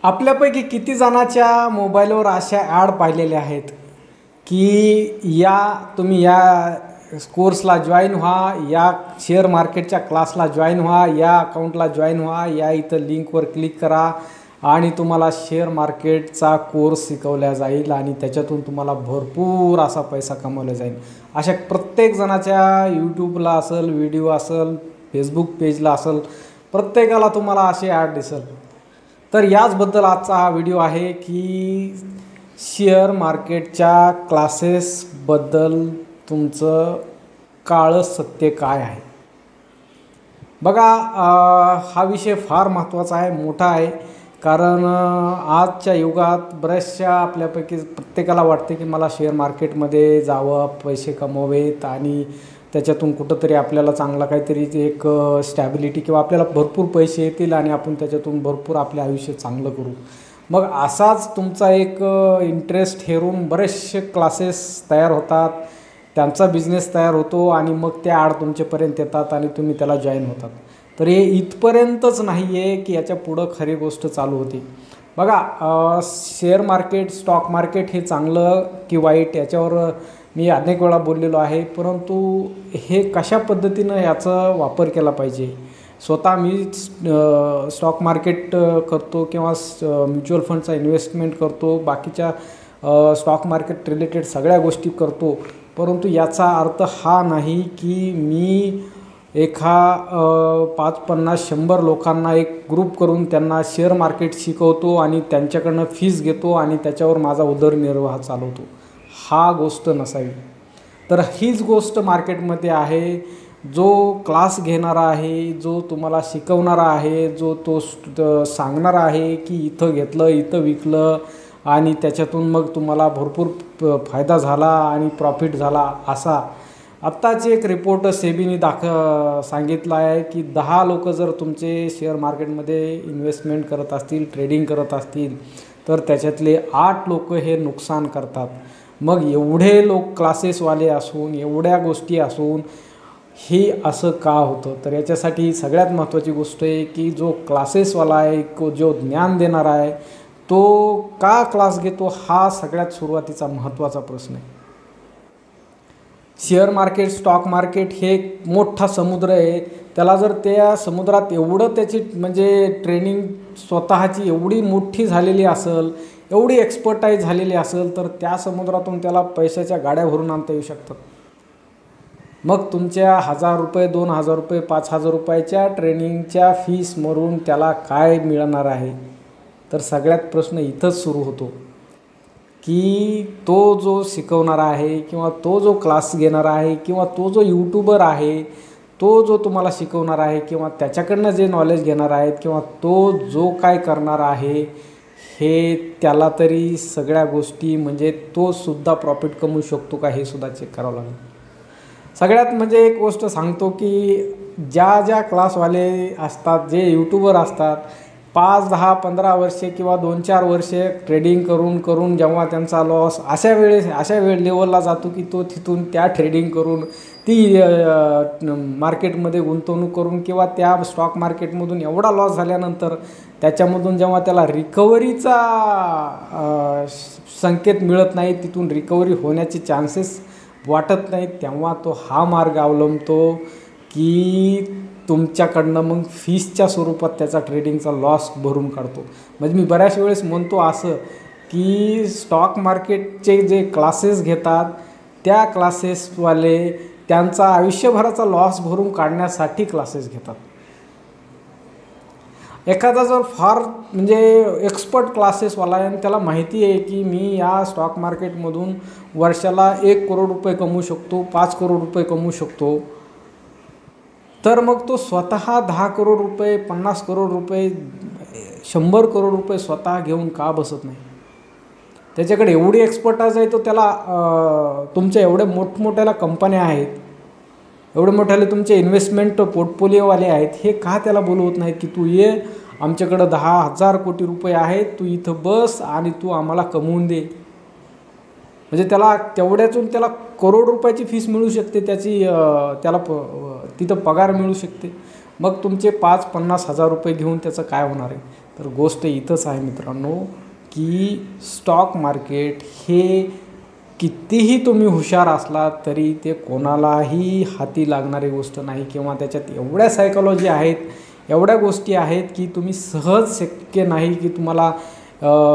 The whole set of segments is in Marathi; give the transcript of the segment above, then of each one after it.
आपल्यापैकी किती जणांच्या मोबाईलवर अशा ॲड पाहिलेल्या आहेत की तुम्ही या कोर्सला जॉईन व्हा, या शेअर मार्केटच्या क्लासला जॉईन व्हा, या अकाउंटला जॉईन व्हा, या इथं लिंकवर क्लिक करा आणि तुम्हाला शेअर मार्केटचा कोर्स शिकवला जाईल आणि त्याच्यातून तुम्हाला भरपूर असा पैसा कमवला जाईल. अशा प्रत्येक जणाच्या यूट्यूबला असेल, व्हिडिओ असेल, फेसबुक पेजला असेल, प्रत्येकाला तुम्हाला असे ॲड दिसेल. तर याचबद्दल आजचा हा व्हिडिओ आहे की शेअर मार्केटच्या क्लासेसबद्दल तुमचं काळं सत्य काय आहे. बघा, हा विषय फार महत्त्वाचा आहे, मोठा आहे. कारण आजच्या युगात बऱ्याचशा आपल्यापैकी प्रत्येकाला वाटते की मला शेअर मार्केटमध्ये जावं, पैसे कमवावेत आणि त्याच्यातून कुठंतरी आपल्याला चांगला काहीतरी एक स्टॅबिलिटी किंवा आपल्याला भरपूर पैसे येतील आणि आपण त्याच्यातून भरपूर आपले आयुष्य चांगलं करू. मग असाच तुमचा एक इंटरेस्ट हेरून बरेचसे क्लासेस तयार होतात, त्यांचा बिझनेस तयार होतो आणि मग ते ॲड तुमच्यापर्यंत येतात आणि तुम्ही त्याला जॉईन होतात. तर हे इथपर्यंतच नाही आहे की याच्या पुढं खरी गोष्ट चालू होती. बघा, शेअर मार्केट, स्टॉक मार्केट हे चांगलं की वाईट याच्यावर मी अनेक वेळा बोललेलो आहे. परंतु हे कशा पद्धतीनं याचा वापर केला पाहिजे. स्वतः मी स्टॉक मार्केट करतो किंवा म्युच्युअल फंडचा इन्व्हेस्टमेंट करतो, बाकीच्या स्टॉक मार्केट रिलेटेड सगळ्या गोष्टी करतो. परंतु याचा अर्थ हा नाही की मी 50-100 लोकांना एक ग्रुप करून त्यांना शेअर मार्केट शिकवतो आणि त्यांच्याकडनं फीस घेतो आणि त्याच्यावर माझा उदरनिर्वाह चालवतो. हा गोष्ट नसावी. तर हीच गोष्ट मार्केटमध्ये आहे. जो क्लास घेणारा आहे, जो तुम्हाला शिकवणारा आहे, जो तो सांगणारा आहे की इथं घेतलं, इथं विकलं आणि त्याच्यातून मग तुम्हाला भरपूर फायदा झाला आणि प्रॉफिट झाला, असा आत्ताची एक रिपोर्ट सेबीने सांगितलं आहे की 10 लोक जर तुमचे शेअर मार्केटमध्ये इन्व्हेस्टमेंट करत असतील, ट्रेडिंग करत असतील, तर त्याच्यातले 8 लोक हे नुकसान करतात. मग एवढे लोक क्लासेसवाले असून, एवढ्या गोष्टी असून हे असं का होतं. तर याच्यासाठी सगळ्यात महत्त्वाची गोष्ट आहे की जो क्लासेसवाला आहे, जो ज्ञान देणारा आहे, तो का क्लास घेतो, हा सगळ्यात सुरुवातीचा महत्त्वाचा प्रश्न आहे. शेअर मार्केट, स्टॉक मार्केट हे एक मोठा समुद्र आहे. त्याला जर त्या समुद्रात एवढं त्याची म्हणजे ट्रेनिंग स्वतःची एवढी मोठी झालेली असेल, एवढी एक्सपर्टाईज झालेली असेल, तर त्या समुद्रातून त्याला पैशाच्या गाड्या भरून आणता येऊ शकतात. मग तुमच्या ₹1000, ₹2000, ₹5000 ट्रेनिंगच्या फीसमधून त्याला काय मिळणार आहे. तर सगळ्यात प्रश्न इथंच सुरू होतो की तो जो शिकवणारा आहे किंवा तो जो क्लास घेणारा आहे किंवा तो जो यूट्यूबर आहे, तो जो तुम्हाला शिकवणार आहे किंवा त्याच्याकडनं जे नॉलेज घेणार आहेत किंवा तो जो काय करणार आहे, हे त्याला तरी सगळ्या गोष्टी म्हणजे तो सुद्धा प्रॉफिट कमवू शकतो का, हे सुद्धा चेक करावं लागेल. सगळ्यात म्हणजे एक गोष्ट सांगतो की ज्या क्लासवाले असतात, जे यूट्यूबर असतात, 5, 10, 15 वर्षे किंवा 2-4 वर्षे ट्रेडिंग करून जेव्हा त्यांचा लॉस अशा लेवलला जातो की तो तिथून त्या ट्रेडिंग करून ती मार्केटमध्ये गुंतवणूक करून किंवा त्या स्टॉक मार्केटमधून एवढा लॉस झाल्यानंतर त्याच्यामधून जेव्हा त्याला रिकव्हरीचा संकेत मिळत नाही, तिथून रिकव्हरी होण्याचे चान्सेस वाटत नाहीत, तेव्हा तो हा मार्ग अवलंबतो की तुमच्याकडनं मग फीसच्या स्वरूपात त्याचा ट्रेडिंगचा लॉस भरून काढतो. म्हणजे मी बऱ्याच वेळेस म्हणतो असं की स्टॉक मार्केटचे जे क्लासेस घेतात, त्या क्लासेसवाले त्यांचा आयुष्यभराचा लॉस भरून काढण्यासाठी क्लासेस घेतात. एखादा जर फार म्हणजे एक्सपर्ट क्लासेसवाला आहे आणि त्याला माहिती आहे की मी या स्टॉक मार्केटमधून वर्षाला ₹1 करोड कमवू शकतो, ₹5 करोड कमवू शकतो, तर मग तो स्वतः ₹10 करोड, ₹50 करोड, ₹100 करोड स्वतः घेऊन का बसत नाही. त्याच्याकडे एवढी एक्सपर्टाईज आहे, तो त्याला तुमच्या एवढ्या मोठमोठ्याला कंपन्या आहेत, एवढे मोठ्याले तुमचे इन्व्हेस्टमेंट पोर्टफोलिओवाले आहेत, हे का त्याला बोलवत नाहीत की तू ये, आमच्याकडं 10,000 कोटी आहेत, तू इथं बस आणि तू आम्हाला कमवून दे. म्हणजे त्याला तेवढ्यातून त्याला करोड रुपयाची फीस मिळू शकते, त्याला तिथं पगार मिळू शकते. मग तुमचे 5-50 हजार रुपये घेऊन त्याचं काय होणार आहे. तर गोष्ट इथंच आहे मित्रांनो, की स्टॉक मार्केट हे कितीही तुम्ही हुशार असलात तरी ते कोणालाही हाती लागणारी गोष्ट नाही, किंवा त्याच्यात एवढ्या सायकॉलॉजी आहेत, एवढ्या गोष्टी आहेत की तुम्ही सहज शक्य नाही की तुम्हाला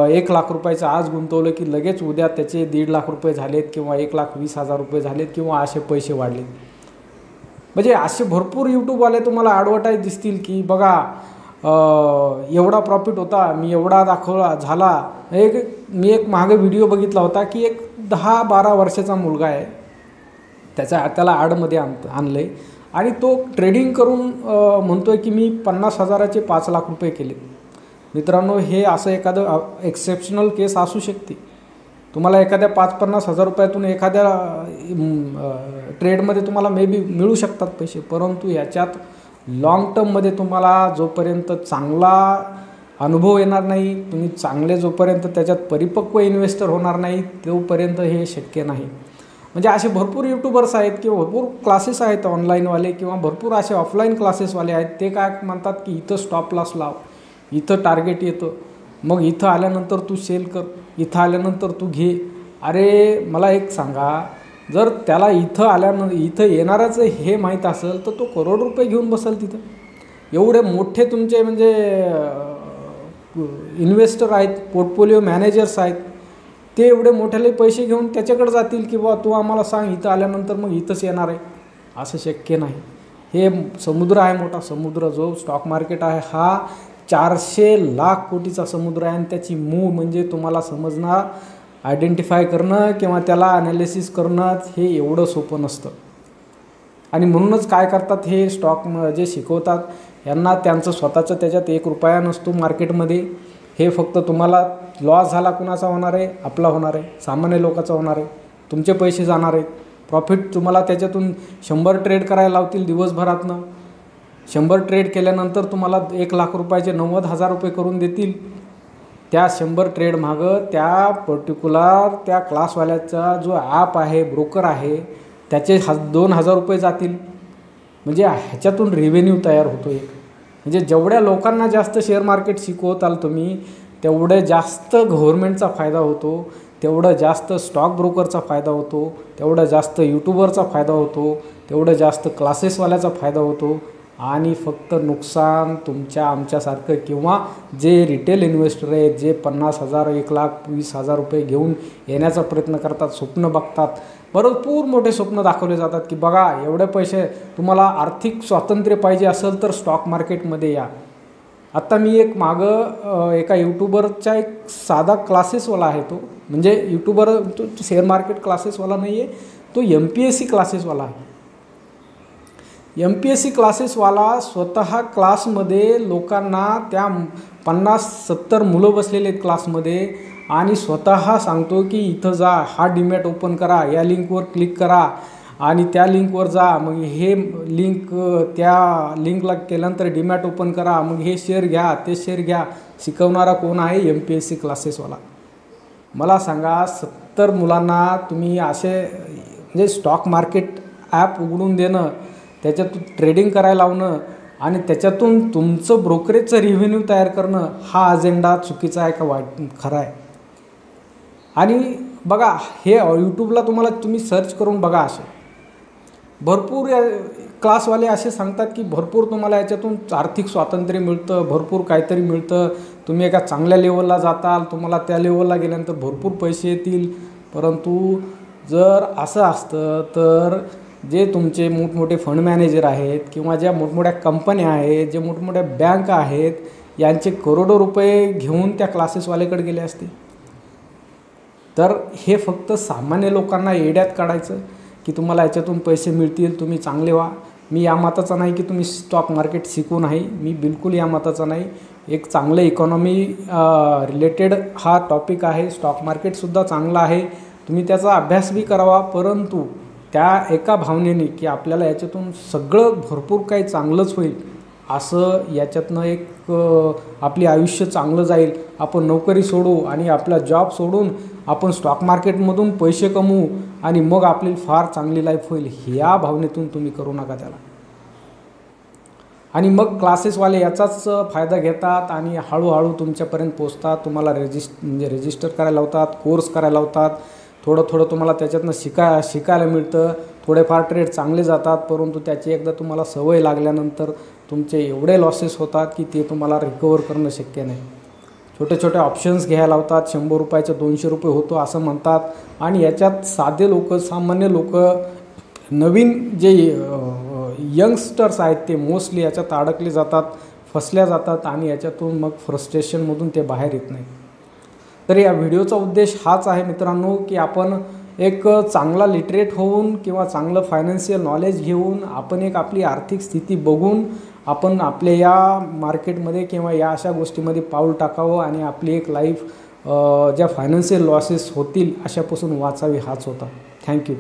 1 लाख रुपयाचं आज गुंतवलं की लगेच उद्या त्याचे 1.5 लाख रुपये झालेत किंवा 1,20,000 रुपये झालेत किंवा असे पैसे वाढलेत. म्हणजे असे भरपूर यूट्यूबवाले तुम्हाला ॲडव्हर्टाईज दिसतील की बघा एवढा प्रॉफिट होता, मी एवढा दाखवला झाला. मी एक मागे व्हिडिओ बघितला होता की एक 10-12 वर्षाचा मुलगा आहे, त्याला ॲडमध्ये आणलं आहे आणि तो ट्रेडिंग करून म्हणतो आहे की मी 50,000चे 5 लाख रुपये केले. मित्रांनो, हे असं एखादं एक्सेप्शनल केस असू शकते. तुम्हाला एखाद्या 5-50 हजार रुपयातून एखाद्या ट्रेडमध्ये तुम्हाला मे बी मिळू शकतात पैसे, परंतु याच्यात लाँग टर्ममध्ये तुम्हाला जोपर्यंत चांगला अनुभव येणार नाही, तुम्ही जोपर्यंत त्याच्यात परिपक्व इन्व्हेस्टर होणार नाही तोपर्यंत हे शक्य नाही. म्हणजे असे भरपूर यूट्यूबर्स आहेत किंवा भरपूर क्लासेस आहेत ऑनलाईनवाले किंवा भरपूर असे ऑफलाईन क्लासेसवाले आहेत. ते काय म्हणतात की इथं स्टॉप लॉस लाव, इथं टार्गेट येतं, मग इथं आल्यानंतर तू सेल कर, इथं आल्यानंतर तू घे. अरे मला एक सांगा, जर त्याला इथं येणारच हे माहीत असेल तर तो करोड रुपये घेऊन बसेल तिथं. एवढे मोठे तुमचे म्हणजे इन्व्हेस्टर आहेत, पोर्टफोलिओ मॅनेजर्स आहेत, ते एवढे मोठ्याले पैसे घेऊन त्याच्याकडे जातील की बा तू आम्हाला सांग इथं आल्यानंतर मग इथंच येणार आहे. असं शक्य नाही. हे समुद्र आहे, मोठा समुद्र. जो स्टॉक मार्केट आहे हा 400 लाख कोटीचा समुद्र आहे आणि त्याची मूळ म्हणजे तुम्हाला समजणं, आयडेंटिफाय करणं किंवा त्याला ॲनालिसिस करणं हे एवढं सोपं नसतं. आणि म्हणूनच काय करतात हे स्टॉक जे शिकवतात यांना त्यांचं स्वतःचं त्याच्यात 1 रुपया नसतो मार्केटमध्ये. हे फक्त तुम्हाला लॉस झाला कुणाचा होणार आहे? आपला होणार आहे, सामान्य लोकांचा होणार आहे, तुमचे पैसे जाणार आहेत. प्रॉफिट तुम्हाला त्याच्यातून 100 ट्रेड करायला लावतील दिवसभरातनं. 100 ट्रेड केल्यानंतर तुम्हाला 1 लाख रुपयाचे 90,000 रुपये करून देतील. त्या 100 ट्रेड मागं त्या पर्टिक्युलर त्या क्लासवाल्याचा जो ॲप आहे, ब्रोकर आहे, त्याचे 2,000 रुपये जातील. म्हणजे ह्याच्यातून रेव्हेन्यू तयार होतो एक. म्हणजे जेवढ्या लोकांना जास्त शेअर मार्केट शिकवताल तुम्ही तेवढं जास्त गव्हर्नमेंटचा फायदा होतो, तेवढं जास्त स्टॉक ब्रोकरचा फायदा होतो, तेवढं जास्त यूट्यूबरचा फायदा होतो, तेवढं जास्त क्लासेसवाल्याचा फायदा होतो. आणि फक्त नुकसान तुमच्या आमच्यासारखं किंवा जे रिटेल इन्व्हेस्टर आहेत, जे 50,000 1,20,000 रुपये घेऊन येण्याचा प्रयत्न करतात, स्वप्न बघतात, भरपूर मोठे स्वप्न दाखवले जातात की बघा एवढे पैसे तुम्हाला आर्थिक स्वातंत्र्य पाहिजे असेल तर स्टॉक मार्केटमध्ये या. आत्ता मी एक मागं एका यूट्यूबरचा एक साधा क्लासेसवाला आहे, तो म्हणजे यूट्यूबर, तो शेअर मार्केट क्लासेसवाला नाही आहे, तो MPSC क्लासेसवाला आहे. MPSC क्लासेसवाला स्वतः क्लासमध्ये लोकांना त्या 50-70 मुलं बसलेले आहेत क्लासमध्ये आणि स्वतः सांगतो की इथं जा, हा डीमॅट ओपन करा, या लिंकवर क्लिक करा आणि त्या लिंकवर जा, मग हे लिंक त्या लिंकला केल्यानंतर डीमॅट ओपन करा, मग हे शेअर घ्या, ते शेअर घ्या. शिकवणारा कोण आहे? MPSC क्लासेसवाला. मला सांगा 70 मुलांना तुम्ही असे म्हणजे स्टॉक मार्केट ॲप उघडून देणं, त्याच्यातून ट्रेडिंग करायला लावणं आणि त्याच्यातून तुमचं ब्रोकरेजचं रेव्हेन्यू तयार करणं, हा अजेंडा चुकीचा आहे का वाईट खरा आहे? आणि बघा हे यूट्यूबला तुम्ही सर्च करून बघा, असे भरपूर क्लासवाले असे सांगतात की भरपूर तुम्हाला याच्यातून आर्थिक स्वातंत्र्य मिळतं, भरपूर काहीतरी मिळतं, तुम्ही एका चांगल्या लेवलला जाताल, तुम्हाला त्या लेवलला गेल्यानंतर भरपूर पैसे येतील. परंतु जर असं असतं तर जे तुमचे मोठमोठे फंड मॅनेजर आहेत किंवा ज्या मोठमोठ्या कंपन्या आहेत, जे मोठमोठ्या बँक आहेत, यांचे करोडो रुपये घेऊन त्या क्लासेसवाल्याकडे गेले असते. तर हे फक्त सामान्य लोकांना येड्यात काढायचं की तुम्हाला याच्यातून पैसे मिळतील, तुम्ही चांगले व्हा. मी या मताचा नाही की तुम्ही स्टॉक मार्केट शिकू नाही, मी बिलकुल या मताचा नाही. एक चांगलं इकॉनॉमी रिलेटेड हा टॉपिक आहे. स्टॉक मार्केटसुद्धा चांगलं आहे, तुम्ही त्याचा अभ्यास बी करावा. परंतु त्या एका भावनेने की आपल्याला याच्यातून सगळं भरपूर काही चांगलंच होईल असं, याच्यातनं एक आपले आयुष्य चांगलं जाईल, आपण नोकरी सोडू आणि आपला जॉब सोडून आपण स्टॉक मार्केटमधून पैसे कमवू आणि मग आपली फार चांगली लाईफ होईल, ह्या भावनेतून तुम्ही करू नका त्याला. आणि मग क्लासेसवाले याचाच फायदा घेतात आणि हळूहळू तुमच्यापर्यंत पोचतात, तुम्हाला रजिस्टर करायला लावतात, कोर्स करायला लावतात, थोडं तुम्हाला त्याच्यातनं शिकायला मिळतं, थोडेफार ट्रेड चांगले जातात, परंतु त्याची एकदा तुम्हाला सवय लागल्यानंतर तुमचे एवढे लॉसेस होतात की ते तुम्हाला रिकवर करणं शक्य नाही. छोटे ऑप्शन्स घ्यायला लावतात, 100 रुपयाचे 200 रुपये होतो असं म्हणतात आणि याच्यात साधे लोक, सामान्य लोक, नवीन जे यंगस्टर्स आहेत ते मोस्टली याच्यात अडकले जातात, फसल्या जातात आणि याच्यातून मग फ्रस्ट्रेशनमधून ते बाहेर येत नाही. तर या व्हिडिओचा उद्देश हाच आहे मित्रांनो की आपण एक चांगला लिटरेट होऊन किंवा चांगलं फायनान्शियल नॉलेज घेऊन आपण एक आपली आर्थिक स्थिती बघून आपण आपल्या या मार्केटमध्ये किंवा या अशा गोष्टीमध्ये पाऊल टाकावं आणि आपली एक लाईफ ज्या फायनान्शियल लॉसेस होतील अशापासून वाचावी, हाच होता. थँक्यू.